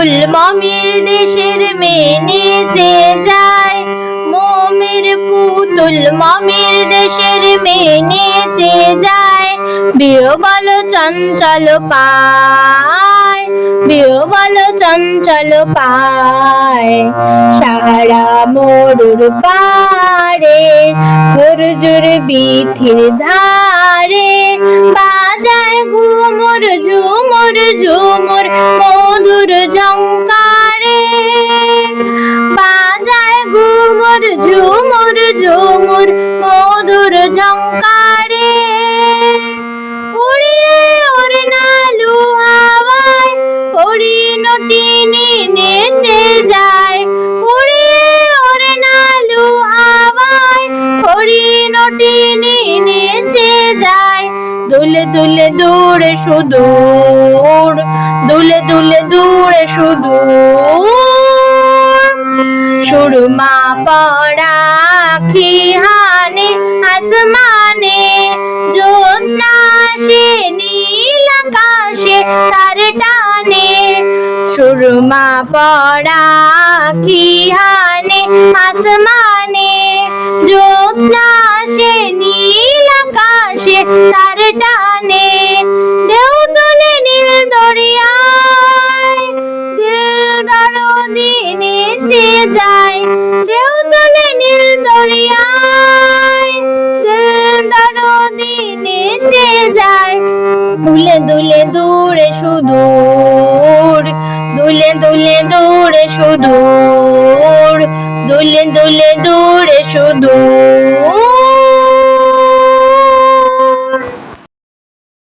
পুতুল মমির দেশের মেয়ে নেচে যায়, মমির পুতুল মমির দেশের মেয়ে নেচে যায়। বিহবল চঞ্চল পায়, বিহবল চঞ্চল পায়, সাহারা মরুর পারে ঝুরঝুর বিথির ধারে বাজায় ঘুমুর ঝুমুর ঝুমুর মধুর ঝংকারে, বাজায় ঘুমুর ঝুমুর ঝুমুর মধুর ঝংকারে। উড়িয়ে ওড়নালু হাওয়ায় হরিণটিনি নেচে যায়, উড়িয়ে ওড়নালু হাওয়ায় হরিণটিনি নেচে যায়। দুলে দুলে দূরে সুদূর, দুলে দুলে দূরে সুদূর, সুরমা পরা আঁখি হানে আসমানে, জ্যোৎস্না সে নীল আকাশে তার টানে। সুরমা পরা আঁখি হানে আসমানে, জ্যোৎস্না সে নীল আকাশে তার টানে। ঢেউ তোলে নীল দরিয়ায়, দিল দরদি নেচে যায়, ঢেউ তোলে নীল দরিয়ায়, দিল দরদি নেচে যায়। দুলে দুলে দূরে সুদূর, দুলে দুলে দূরে সুদূর।